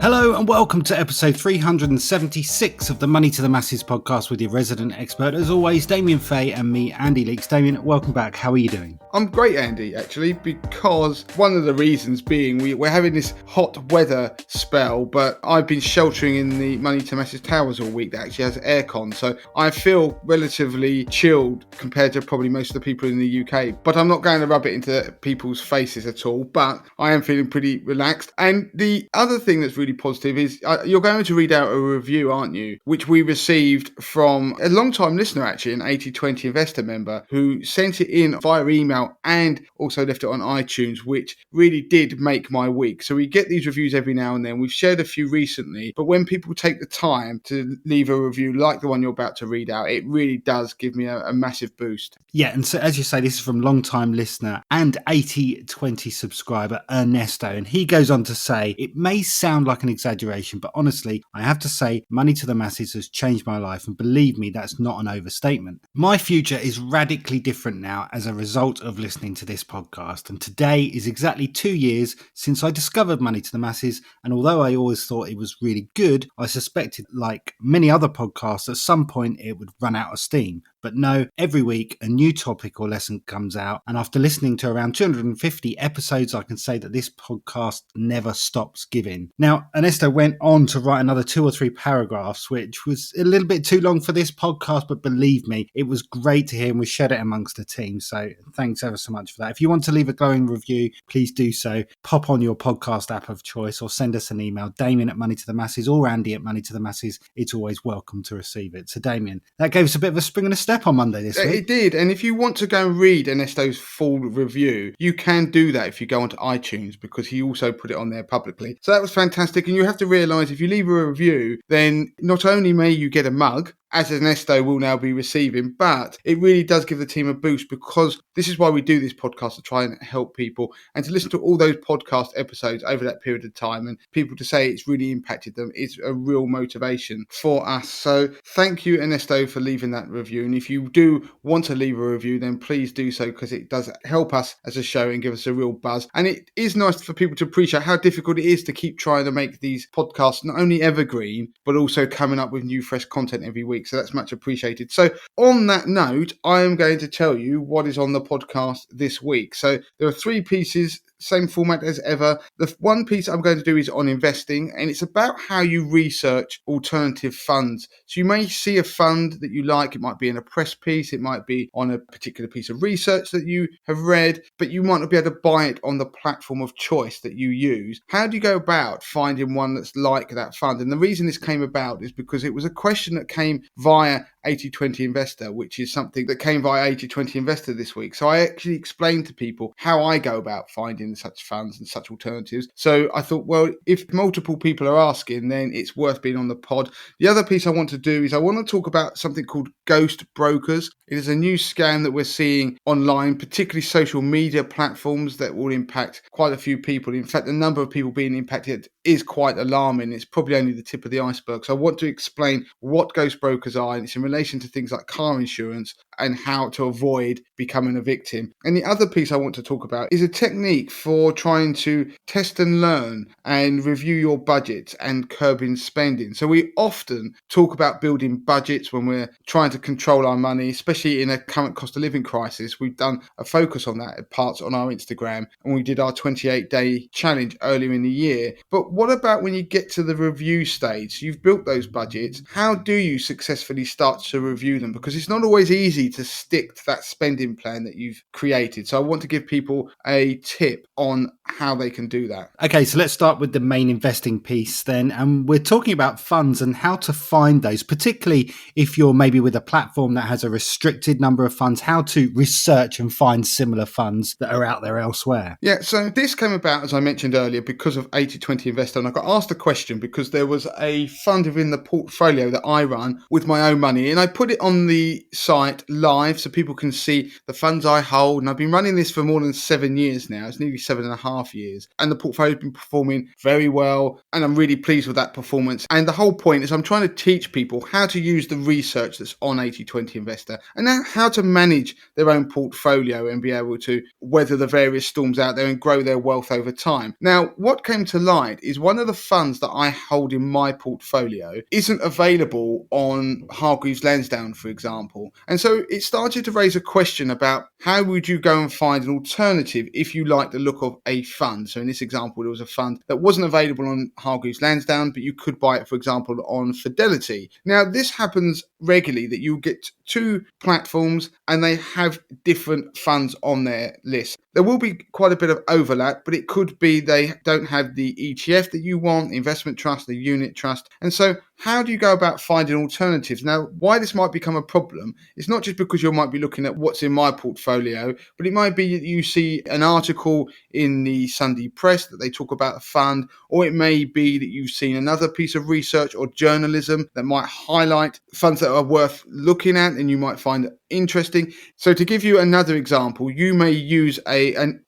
Hello and welcome to episode 376 of the Money to the Masses podcast with your resident expert, as always, Damien Fay and me, Andy Leeks. Damien, welcome back. How are you doing? I'm great, Andy, actually, because one of the reasons being we're having this hot weather spell, but I've been sheltering in the Money to Masses Towers all week that actually has aircon, so I feel relatively chilled compared to probably most of the people in the UK. But I'm not going to rub it into people's faces at all, but I am feeling pretty relaxed. And the other thing that's really positive is you're going to read out a review, aren't you, which we received from a long-time listener, actually, an 80/20 investor member who sent it in via email and also left it on iTunes, which really did make my week. So we get these reviews every now and then. We've shared a few recently, but when people take the time to leave a review like the one you're about to read out, it really does give me a massive boost. Yeah, and so as you say, this is from long-time listener and 80/20 subscriber Ernesto, and he goes on to say, it may sound like an exaggeration, but honestly, I have to say, Money to the Masses has changed my life, and believe me, that's not an overstatement. My future is radically different now as a result of listening to this podcast, and today is exactly 2 years since I discovered Money to the Masses, and although I always thought it was really good, I suspected, like many other podcasts, at some point it would run out of steam. But no, every week a new topic or lesson comes out, and after listening to around 250 episodes, I can say that this podcast never stops giving. Now, Ernesto went on to write another 2 or 3 paragraphs, which was a little bit too long for this podcast, but believe me, it was great to hear, and we shared it amongst the team, so thanks ever so much for that. If you want to leave a glowing review, please do so. Pop on your podcast app of choice or send us an email, Damien at Money to the Masses or Andy at Money to the Masses. It's always welcome to receive it. So Damien, that gave us a bit of a spring and a step on Monday this week. It did, and if you want to go and read Ernesto's full review, you can do that if you go onto iTunes, because he also put it on there publicly. So that was fantastic, and you have to realise if you leave a review, then not only may you get a mug, as Ernesto will now be receiving, but it really does give the team a boost, because this is why we do this podcast, to try and help people and to listen to all those podcast episodes over that period of time, and people to say it's really impacted them. It's a real motivation for us. So thank you, Ernesto, for leaving that review. And if you do want to leave a review, then please do so, because it does help us as a show and give us a real buzz. And it is nice for people to appreciate how difficult it is to keep trying to make these podcasts not only evergreen, but also coming up with new, fresh content every week. So that's much appreciated. So on that note, I am going to tell you what is on the podcast this week. So there are 3 pieces, same format as ever. The one piece I'm going to do is on investing, and it's about how you research alternative funds. So you may see a fund that you like. It might be in a press piece. It might be on a particular piece of research that you have read, but you might not be able to buy it on the platform of choice that you use. How do you go about finding one that's like that fund? And the reason this came about is because it was a question that came via 80/20 Investor, which is something that came via 80/20 Investor this week. So I actually explained to people how I go about finding such funds and such alternatives. So I thought, well, if multiple people are asking, then it's worth being on the pod. The other piece I want to do is I want to talk about something called ghost brokers. It is a new scam that we're seeing online, particularly social media platforms, that will impact quite a few people. In fact, the number of people being impacted is quite alarming. It's probably only the tip of the iceberg. So I want to explain what ghost brokers are, and it's in relation to things like car insurance and how to avoid becoming a victim. And the other piece I want to talk about is a technique for trying to test and learn and review your budget and curbing spending. So we often talk about building budgets when we're trying to control our money, especially in a current cost of living crisis. We've done a focus on that at parts on our Instagram, and we did our 28-day challenge earlier in the year. But what about when you get to the review stage? You've built those budgets. How do you successfully start to review them? Because it's not always easy to stick to that spending plan that you've created. So I want to give people a tip on how they can do that. Okay, so let's start with the main investing piece then. And we're talking about funds and how to find those, particularly if you're maybe with a platform that has a restricted number of funds, how to research and find similar funds that are out there elsewhere. Yeah, so this came about, as I mentioned earlier, because of 80/20 Investor. And I got asked a question because there was a fund within the portfolio that I run with my own money. And I put it on the site live so people can see the funds I hold. And I've been running this for more than 7 years now. It's nearly 7.5 years. And the portfolio's been performing very well. And I'm really pleased with that performance. And the whole point is I'm trying to teach people how to use the research that's on 80/20 Investor and how to manage their own portfolio and be able to weather the various storms out there and grow their wealth over time. Now, what came to light is one of the funds that I hold in my portfolio isn't available on Hargreaves Lansdown, for example. And so it started to raise a question about how would you go and find an alternative if you like the look of a fund. So in this example, there was a fund that wasn't available on Hargreaves Lansdown, but you could buy it, for example, on Fidelity. Now, this happens regularly that you get two platforms and they have different funds on their list. There will be quite a bit of overlap, but it could be they don't have the ETF that you want, the investment trust, the unit trust. And so how do you go about finding alternatives? Now, why this might become a problem, it's not just because you might be looking at what's in my portfolio, but it might be that you see an article in the Sunday Press that they talk about a fund, or it may be that you've seen another piece of research or journalism that might highlight funds that are worth looking at and you might find it interesting. So to give you another example, you may use a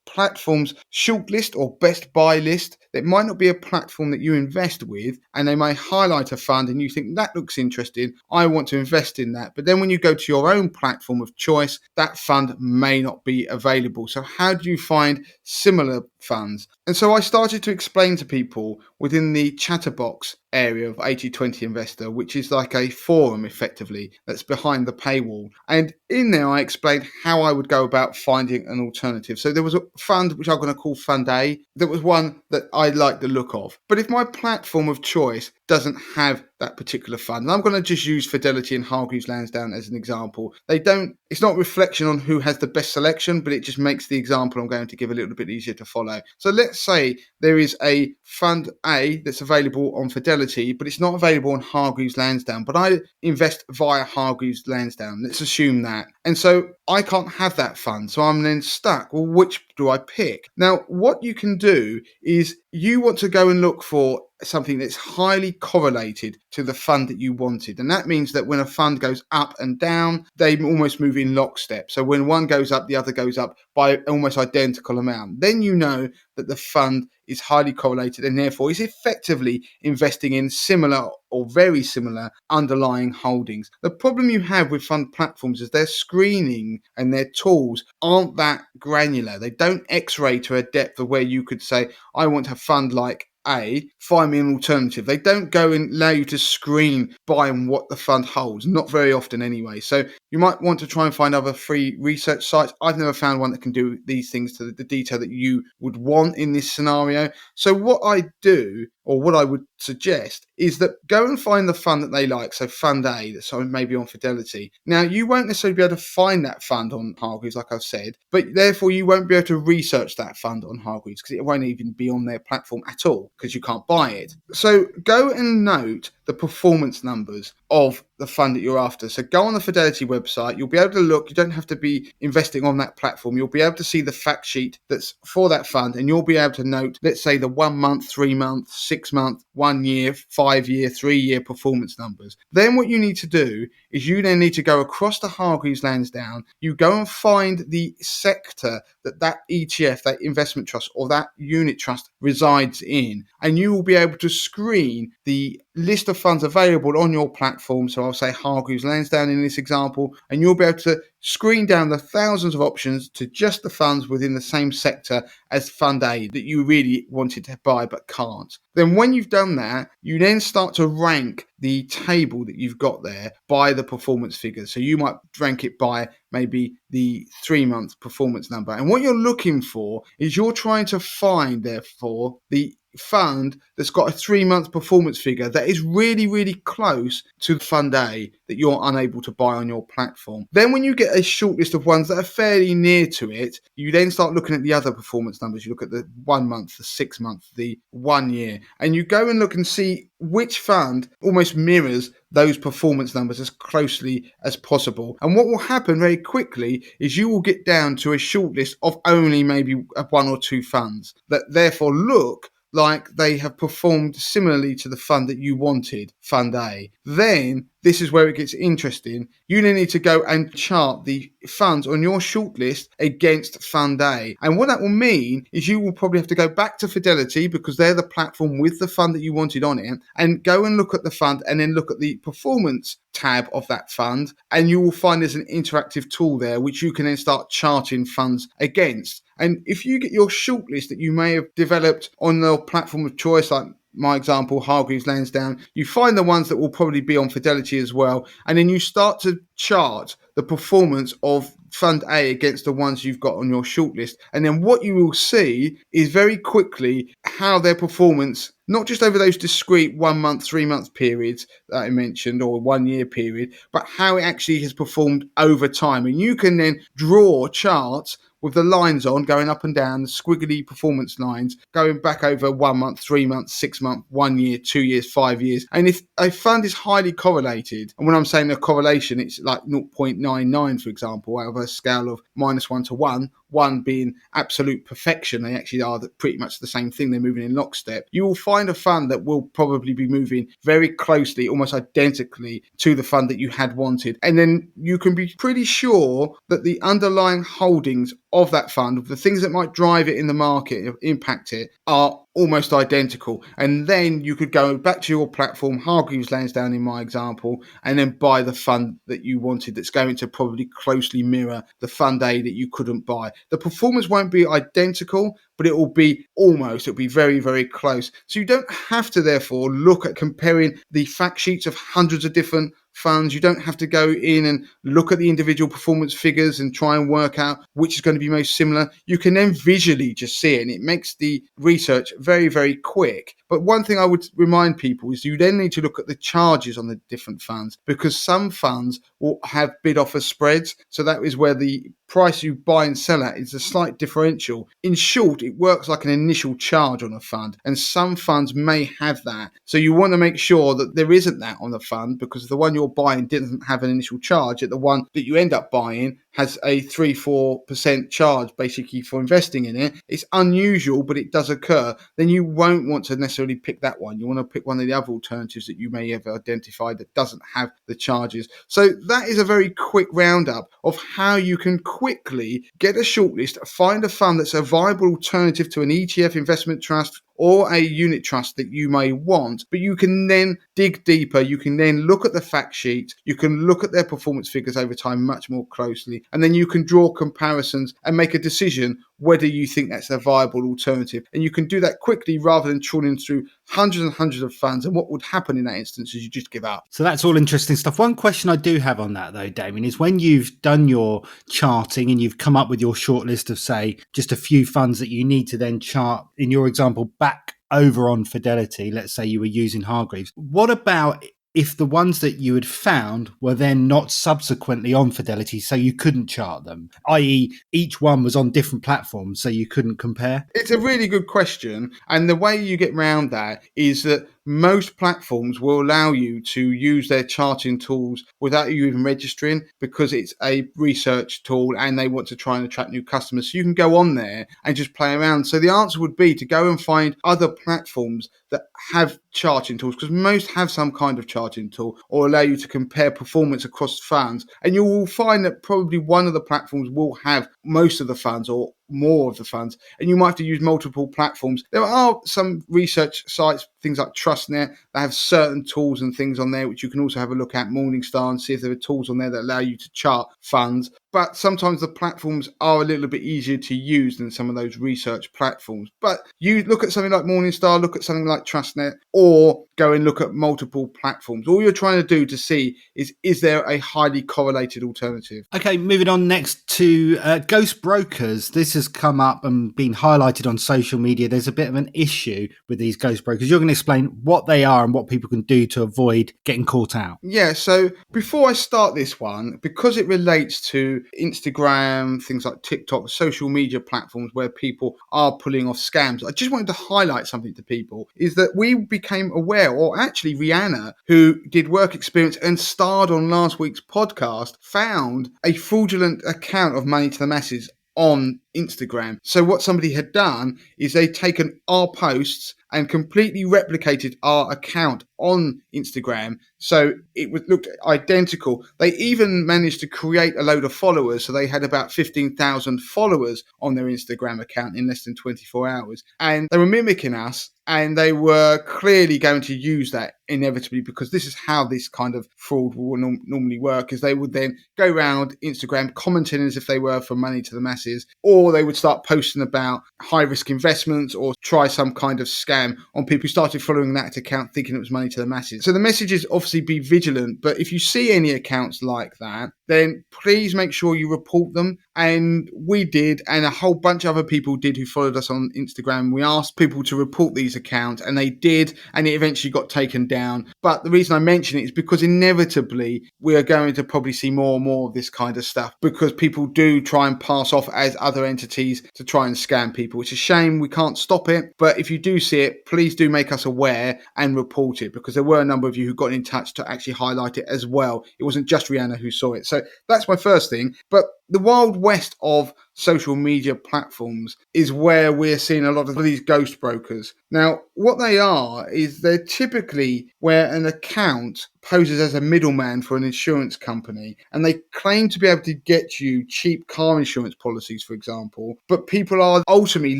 platform's shortlist or best buy list. That might not be a platform that you invest with, and they may highlight a fund and you think that looks interesting, I want to invest in that. But then when you go to your own platform of choice, that fund may not be available. So how do you find similar funds? And so I started to explain to people within the Chatterbox area of 80/20 Investor, which is like a forum effectively that's behind the paywall. And in there, I explained how I would go about finding an alternative. So there was a fund which I'm going to call Fund A. That was one that I like the look of. But if my platform of choice doesn't have that particular fund, and I'm going to just use Fidelity and Hargreaves Lansdown as an example. It's not a reflection on who has the best selection, but it just makes the example I'm going to give a little bit easier to follow. So let's say there is a Fund A that's available on Fidelity, but it's not available on Hargreaves Lansdown, but I invest via Hargreaves Lansdown. Let's assume that. And so I can't have that fund. So I'm then stuck. Well, which do I pick? Now, what you can do is you want to go and look for something that's highly correlated to the fund that you wanted. And that means that when a fund goes up and down, they almost move in lockstep. So when one goes up, the other goes up by almost identical amount. Then you know that the fund is highly correlated and therefore is effectively investing in similar or very similar underlying holdings. The problem you have with fund platforms is their screening and their tools aren't that granular. They don't x-ray to a depth of where you could say, I want a fund like A, find me an alternative. They don't go and allow you to screen by what the fund holds, not very often anyway. So you might want to try and find other free research sites. I've never found one that can do these things to the detail that you would want in this scenario. So what I do, or what I would suggest, is that go and find the fund that they like. So Fund A, that's maybe on Fidelity. Now, you won't necessarily be able to find that fund on Hargreaves, like I've said, but therefore you won't be able to research that fund on Hargreaves because it won't even be on their platform at all because you can't buy it. So go and note the performance numbers of the fund that you're after. So go on the Fidelity website. You'll be able to look. You don't have to be investing on that platform. You'll be able to see the fact sheet that's for that fund, and you'll be able to note, let's say, the 1 month, 3 month, 6 month, 1 year, 5 year, 3 year performance numbers. Then what you need to do is you then need to go across to Hargreaves Lansdown. You go and find the sector that ETF, that investment trust, or that unit trust resides in, and you will be able to screen the list of funds available on your platform. So I'll say Hargreaves Lansdown in this example, and you'll be able to screen down the thousands of options to just the funds within the same sector as Fund A that you really wanted to buy but can't. Then when you've done that, you then start to rank the table that you've got there by the performance figures. So you might rank it by maybe the 3 month performance number. And what you're looking for is you're trying to find, therefore, the fund that's got a 3 month performance figure that is really, really close to Fund A that you're unable to buy on your platform. Then when you get a short list of ones that are fairly near to it, you then start looking at the other performance numbers. You look at the 1 month, the 6 month, the 1 year, and you go and look and see which fund almost mirrors those performance numbers as closely as possible. And what will happen very quickly is you will get down to a short list of only maybe 1 or 2 funds that therefore look like they have performed similarly to the fund that you wanted, Fund A, then this is where it gets interesting. You then need to go and chart the funds on your shortlist against Fund A. And what that will mean is you will probably have to go back to Fidelity, because they're the platform with the fund that you wanted on it, and go and look at the fund and then look at the performance tab of that fund. And you will find there's an interactive tool there which you can then start charting funds against. And if you get your shortlist that you may have developed on the platform of choice, like my example, Hargreaves Lansdown, you find the ones that will probably be on Fidelity as well, and then you start to chart the performance of Fund A against the ones you've got on your shortlist. And then what you will see is very quickly how their performance, not just over those discrete 1 month, 3 month periods that I mentioned, or 1 year period, but how it actually has performed over time. And you can then draw charts with the lines on, going up and down, the squiggly performance lines, going back over 1 month, 3 months, 6 months, 1 year, 2 years, 5 years. And if a fund is highly correlated, and when I'm saying a correlation, it's like 0.99, for example, out of a scale of -1 to 1 being absolute perfection, they actually are pretty much the same thing, they're moving in lockstep, you will find a fund that will probably be moving very closely, almost identically to the fund that you had wanted. And then you can be pretty sure that the underlying holdings of that fund, the things that might drive it in the market, impact it, are almost identical. And then you could go back to your platform, Hargreaves Lansdown in my example, and then buy the fund that you wanted that's going to probably closely mirror the Fund A that you couldn't buy. The performance won't be identical, but it will be it'll be very, very close. So you don't have to therefore look at comparing the fact sheets of hundreds of different funds. You don't have to go in and look at the individual performance figures and try and work out which is going to be most similar. You can then visually just see it, and it makes the research very, very quick. But one thing I would remind people is you then need to look at the charges on the different funds, because some funds will have bid offer spreads. So that is where the price you buy and sell at is a slight differential. In short, it works like an initial charge on a fund, and some funds may have that. So you want to make sure that there isn't that on the fund, because the one you're buying doesn't have an initial charge, yet the one that you end up buying has a 3-4% charge basically for investing in it. It's unusual, but it does occur. Then you won't want to necessarily pick that one. You want to pick one of the other alternatives that you may have identified that doesn't have the charges. So that is a very quick roundup of how you can quickly get a shortlist, find a fund that's a viable alternative to an ETF, investment trust, or a unit trust that you may want. But you can then dig deeper. You can then look at the fact sheet. You can look at their performance figures over time much more closely. And then you can draw comparisons and make a decision whether you think that's a viable alternative. And you can do that quickly rather than trawling through hundreds and hundreds of funds. And what would happen in that instance is you just give up. So that's all interesting stuff. One question I do have on that though, Damien, is when you've done your charting and you've come up with your shortlist of, say, just a few funds that you need to then chart, in your example, back over on Fidelity, let's say you were using Hargreaves. What about if the ones that you had found were then not subsequently on Fidelity, so you couldn't chart them, i.e. each one was on different platforms, so you couldn't compare? It's a really good question. And the way you get around that is that most platforms will allow you to use their charting tools without you even registering, because it's a research tool and they want to try and attract new customers. So you can go on there and just play around. So the answer would be to go and find other platforms that have charting tools, because most have some kind of charting tool or allow you to compare performance across funds. And you will find that probably one of the platforms will have most of the funds or more of the funds, and you might have to use multiple platforms. There are some research sites, things like TrustNet, that have certain tools and things on there which you can also have a look at, Morningstar, and see if there are tools on there that allow you to chart funds. But sometimes the platforms are a little bit easier to use than some of those research platforms. But you look at something like Morningstar, look at something like TrustNet, or go and look at multiple platforms. All you're trying to do to see is there a highly correlated alternative? Okay, moving on next to ghost brokers. This has come up and been highlighted on social media. There's a bit of an issue with these ghost brokers. You're going to explain what they are and what people can do to avoid getting caught out. Yeah, so before I start this one, because it relates to Instagram, things like TikTok, social media platforms where people are pulling off scams, I just wanted to highlight something to people, is that we became aware, or actually Rihanna, who did work experience and starred on last week's podcast, found a fraudulent account of Money to the Masses on Instagram. So what somebody had done is they'd taken our posts and completely replicated our account on Instagram. So it looked identical. They even managed to create a load of followers. So they had about 15,000 followers on their Instagram account in less than 24 hours. And they were mimicking us. And they were clearly going to use that inevitably, because this is how this kind of fraud will normally work, is they would then go around Instagram commenting as if they were for money to the masses, or they would start posting about high risk investments or try some kind of scam on people who started following that account thinking it was money to the masses. So the message is obviously be vigilant, but if you see any accounts like that, then please make sure you report them. And we did, and a whole bunch of other people did who followed us on Instagram. We asked people to report these accounts, and they did, and it eventually got taken down. But the reason I mention it is because inevitably we are going to probably see more and more of this kind of stuff, because people do try and pass off as other entities to try and scam people. It's a shame we can't stop it, but if you do see it, please do make us aware and report it, because there were a number of you who got in touch to actually highlight it as well. It wasn't just Rihanna who saw it. So that's my first thing. But the wild west of social media platforms is where we're seeing a lot of these ghost brokers. Now, what they are is they're typically where an account poses as a middleman for an insurance company, and they claim to be able to get you cheap car insurance policies, for example, but people are ultimately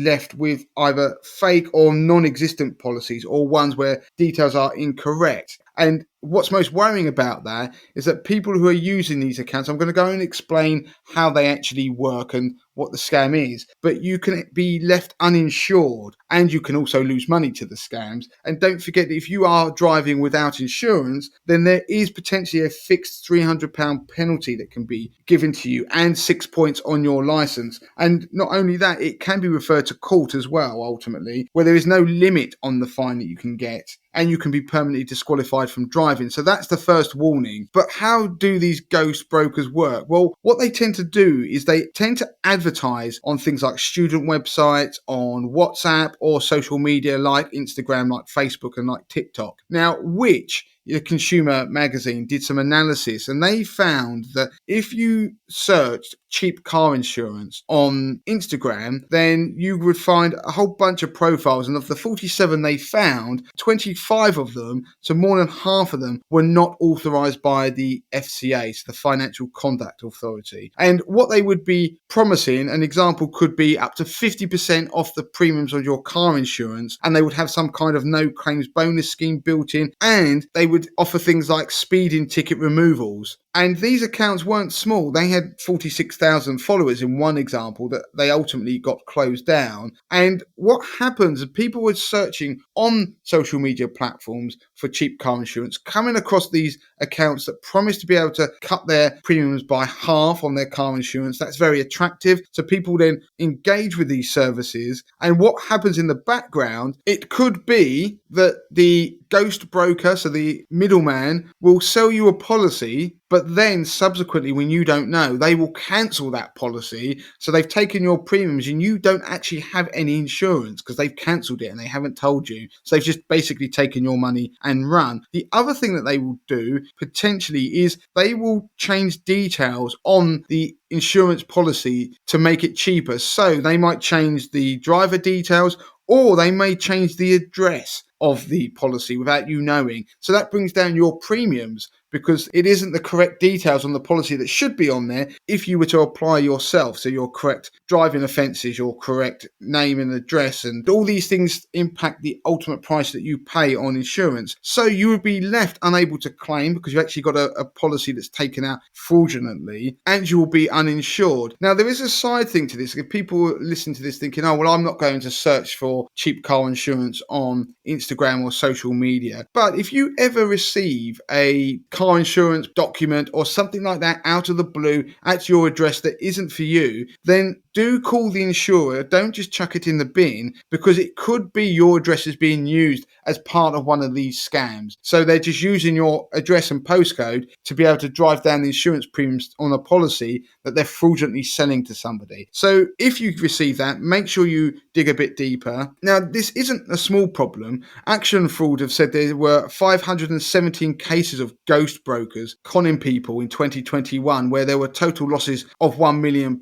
left with either fake or non-existent policies, or ones where details are incorrect. And what's most worrying about that is that people who are using these accounts, I'm going to go and explain how they actually work and what the scam is, but you can be left uninsured, and you can also lose money to the scams. And don't forget that if you are driving without insurance, then there is potentially a fixed £300 penalty that can be given to you, and 6 points on your license. And not only that, it can be referred to court as well, ultimately, where there is no limit on the fine that you can get, and you can be permanently disqualified from driving. So that's the first warning. But how do these ghost brokers work? Well, what they tend to do is they tend to advertise on things like student websites, on WhatsApp, or social media like Instagram, like Facebook, and like TikTok. Now, which the Consumer Magazine did some analysis, and they found that if you searched cheap car insurance on Instagram, then you would find a whole bunch of profiles. And of the 47 they found, 25 of them, so more than half of them, were not authorized by the FCA, so the Financial Conduct Authority. And what they would be promising, an example could be up to 50% off the premiums on your car insurance, and they would have some kind of no claims bonus scheme built in, and they would offer things like speeding ticket removals. And these accounts weren't small. They had 46,000 followers in one example that they ultimately got closed down. And what happens is people were searching on social media platforms for cheap car insurance, coming across these accounts that promise to be able to cut their premiums by half on their car insurance. That's very attractive. So people then engage with these services. And what happens in the background, it could be that the ghost broker, so the middleman, will sell you a policy, but then subsequently, when you don't know, they will cancel that policy. So they've taken your premiums and you don't actually have any insurance because they've cancelled it and they haven't told you. So they've just basically taken your money and run. The other thing that they will do potentially is they will change details on the insurance policy to make it cheaper. So they might change the driver details, or they may change the address of the policy without you knowing. So that brings down your premiums, because it isn't the correct details on the policy that should be on there if you were to apply yourself. So your correct driving offences, your correct name and address, and all these things impact the ultimate price that you pay on insurance. So you would be left unable to claim because you actually got a policy that's taken out fraudulently, and you will be uninsured. Now, there is a side thing to this. If people listen to this thinking, oh, well, I'm not going to search for cheap car insurance on Instagram or social media. But if you ever receive a car insurance document or something like that out of the blue at your address that isn't for you, then do call the insurer. Don't just chuck it in the bin, because it could be your address is being used as part of one of these scams. So they're just using your address and postcode to be able to drive down the insurance premiums on a policy that they're fraudulently selling to somebody. So if you receive that, make sure you dig a bit deeper. Now, this isn't a small problem. Action Fraud have said there were 517 cases of ghost brokers conning people in 2021, where there were total losses of £1 million.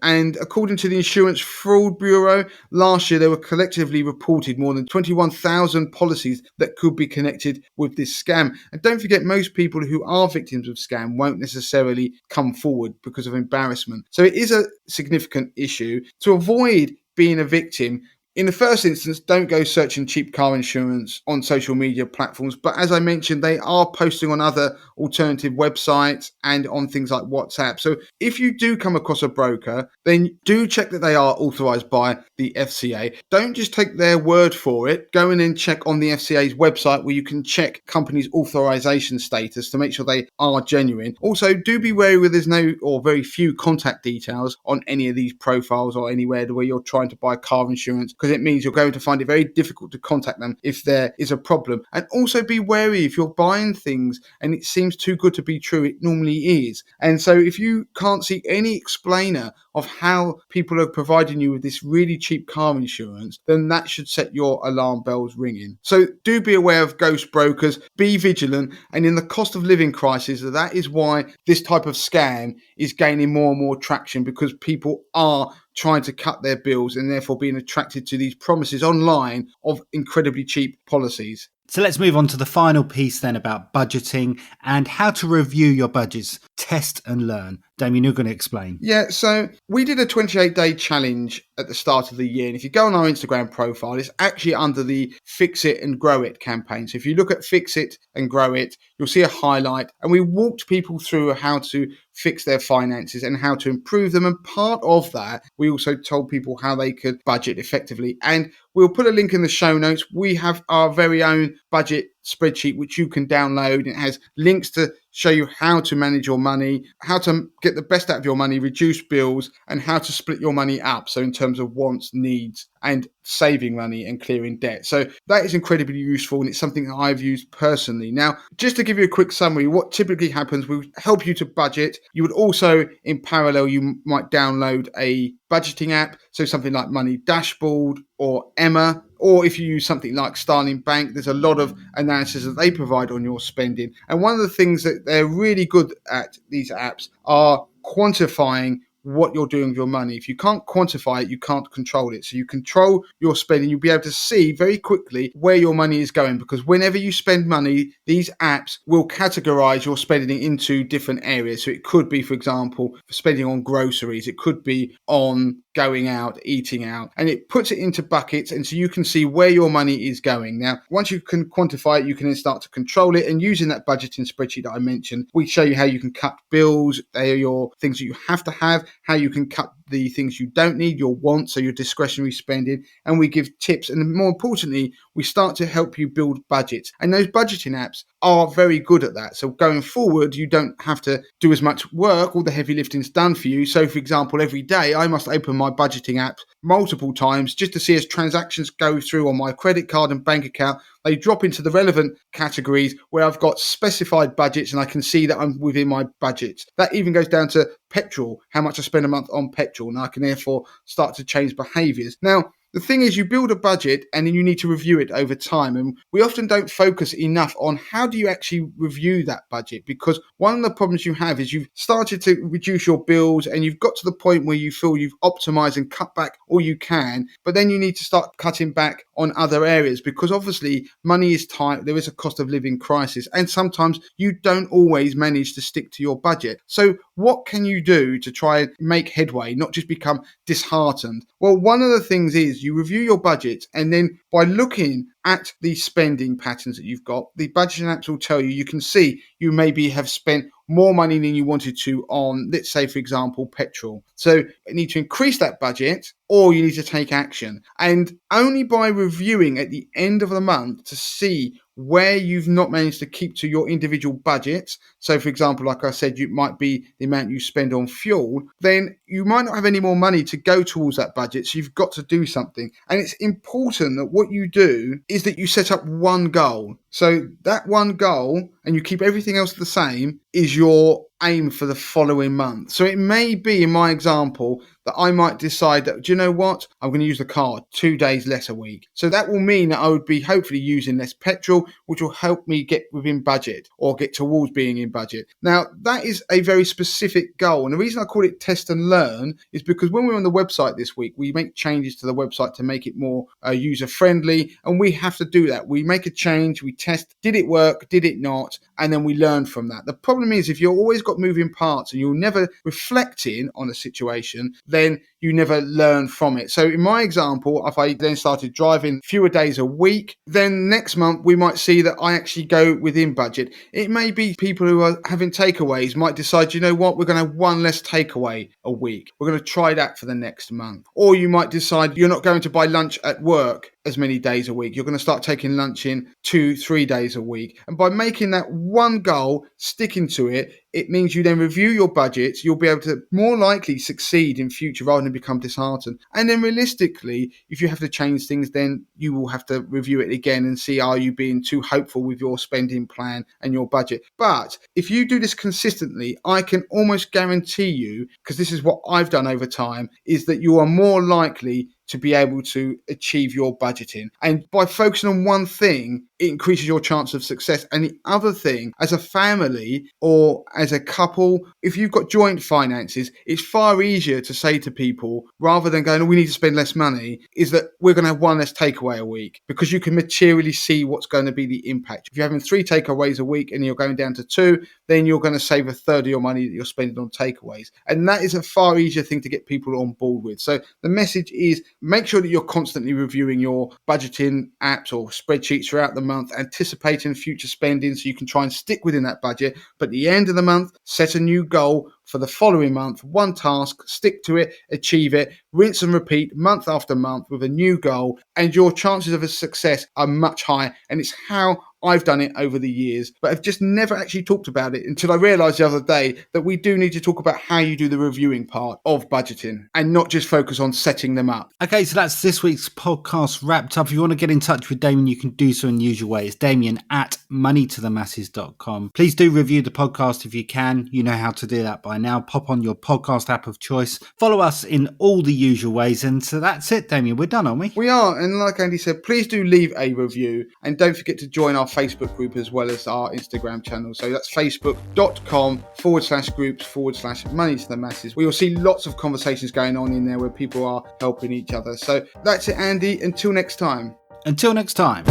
And according to the Insurance Fraud Bureau, last year they were collectively reported more than 21,000 policies that could be connected with this scam. And don't forget, most people who are victims of scam won't necessarily come forward because of embarrassment. So it is a significant issue. To avoid being a victim, in the first instance, don't go searching cheap car insurance on social media platforms. But as I mentioned, they are posting on other alternative websites and on things like WhatsApp. So if you do come across a broker, then do check that they are authorized by the FCA. Don't just take their word for it. Go in and check on the FCA's website where you can check companies' authorization status to make sure they are genuine. Also, do be wary where there's no or very few contact details on any of these profiles or anywhere where you're trying to buy car insurance, because it means you're going to find it very difficult to contact them if there is a problem. And also be wary if you're buying things and it seems too good to be true, it normally is. And so if you can't see any explainer of how people are providing you with this really cheap car insurance, then that should set your alarm bells ringing. So do be aware of ghost brokers, be vigilant, and in the cost of living crisis, that is why this type of scam is gaining more and more traction, because people are trying to cut their bills and therefore being attracted to these promises online of incredibly cheap policies. So let's move on to the final piece then about budgeting and how to review your budgets, test and learn. Damien, you're going to explain. Yeah, so we did a 28-day challenge at the start of the year. And if you go on our Instagram profile, it's actually under the Fix It and Grow It campaign. So if you look at Fix It and Grow It, you'll see a highlight. And we walked people through how to fix their finances and how to improve them. And part of that, we also told people how they could budget effectively. And we'll put a link in the show notes. We have our very own budget spreadsheet, which you can download. It has links to show you how to manage your money, how to get the best out of your money, reduce bills, and how to split your money up. So in terms of wants, needs, and saving money and clearing debt. So that is incredibly useful, and it's something that I've used personally. Now, just to give you a quick summary, what typically happens, we help you to budget. You would also, in parallel, you might download a budgeting app, so something like Money Dashboard or Emma, or if you use something like Starling Bank, there's a lot of analysis that they provide on your spending. And one of the things that they're really good at, these apps, are quantifying what you're doing with your money. If you can't quantify it, you can't control it. So you control your spending. You'll be able to see very quickly where your money is going, because whenever you spend money, these apps will categorize your spending into different areas. So it could be, for example, spending on groceries. It could be on going out, eating out, and it puts it into buckets, and so you can see where your money is going. Now, once you can quantify it, you can then start to control it, and using that budgeting spreadsheet that I mentioned, we show you how you can cut bills. They are your things that you have to have, how you can cut the things you don't need, your wants, so your discretionary spending, and we give tips, and more importantly, we start to help you build budgets. And those budgeting apps are very good at that. So going forward, you don't have to do as much work. All the heavy lifting is done for you. So for example, every day I must open my budgeting app multiple times just to see as transactions go through on my credit card and bank account, they drop into the relevant categories where I've got specified budgets and I can see that I'm within my budgets. That even goes down to petrol, how much I spend a month on petrol, and I can therefore start to change behaviours. Now, the thing is, you build a budget and then you need to review it over time. And we often don't focus enough on how do you actually review that budget, because one of the problems you have is you've started to reduce your bills and you've got to the point where you feel you've optimized and cut back all you can, but then you need to start cutting back on other areas, because obviously money is tight, there is a cost of living crisis, and sometimes you don't always manage to stick to your budget. So what can you do to try and make headway, not just become disheartened? Well, one of the things is you review your budget, and then by looking at the spending patterns that you've got, the budgeting apps will tell you, you can see you maybe have spent more money than you wanted to on, let's say, for example, petrol. So you need to increase that budget, or you need to take action. And only by reviewing at the end of the month to see where you've not managed to keep to your individual budgets. So for example, like I said, it might be the amount you spend on fuel, then you might not have any more money to go towards that budget. So you've got to do something. And it's important that what you do is that you set up one goal. So that one goal, and you keep everything else the same, is your aim for the following month. So it may be, in my example, that I might decide that, do you know what? I'm going to use the car 2 days less a week. So that will mean that I would be hopefully using less petrol, which will help me get within budget or get towards being in budget. Now, that is a very specific goal. And the reason I call it test and learn is because when we're on the website this week, we make changes to the website to make it more user friendly. And we have to do that. We make a change, we test, did it work, did it not? And then we learn from that. The problem is if you've always got moving parts and you're never reflecting on a situation, then you never learn from it. So in my example, if I then started driving fewer days a week, then next month we might see that I actually go within budget. It may be people who are having takeaways might decide, you know what, we're going to have one less takeaway a week. We're going to try that for the next month. Or you might decide you're not going to buy lunch at work as many days a week. You're going to start taking lunch in 2-3 days a week. And by making that one goal, sticking to it, it means you then review your budgets. You'll be able to more likely succeed in future rather than become disheartened. And then realistically, if you have to change things, then you will have to review it again and see, are you being too hopeful with your spending plan and your budget? But if you do this consistently, I can almost guarantee you, because this is what I've done over time, is that you are more likely to be able to achieve your budgeting. And by focusing on one thing, it increases your chance of success. And the other thing, as a family or as a couple, if you've got joint finances, it's far easier to say to people, rather than going, oh, we need to spend less money, is that we're going to have one less takeaway a week, because you can materially see what's going to be the impact. If you're having 3 takeaways a week and you're going down to 2, then you're going to save a third of your money that you're spending on takeaways. And that is a far easier thing to get people on board with. So the message is, make sure that you're constantly reviewing your budgeting apps or spreadsheets throughout the month, anticipating future spending so you can try and stick within that budget. But at the end of the month, set a new goal for the following month, one task, stick to it, achieve it, rinse and repeat month after month with a new goal, and your chances of a success are much higher. And it's how I've done it over the years, but I've just never actually talked about it until I realized the other day that we do need to talk about how you do the reviewing part of budgeting and not just focus on setting them up. Okay, so that's this week's podcast wrapped up. If you want to get in touch with Damien, you can do so in the usual way. It's Damien at moneytothemasses.com. Please do review the podcast if you can. You know how to do that by now. Pop on your podcast app of choice. Follow us in all the usual ways. And so that's it, Damien. We're done, aren't we? We are. And like Andy said, please do leave a review. And don't forget to join our Facebook group as well as our Instagram channel. So that's facebook.com/groups/money to the masses. We will see lots of conversations going on in there where people are helping each other. So that's it, Andy. Until next time. Until next time.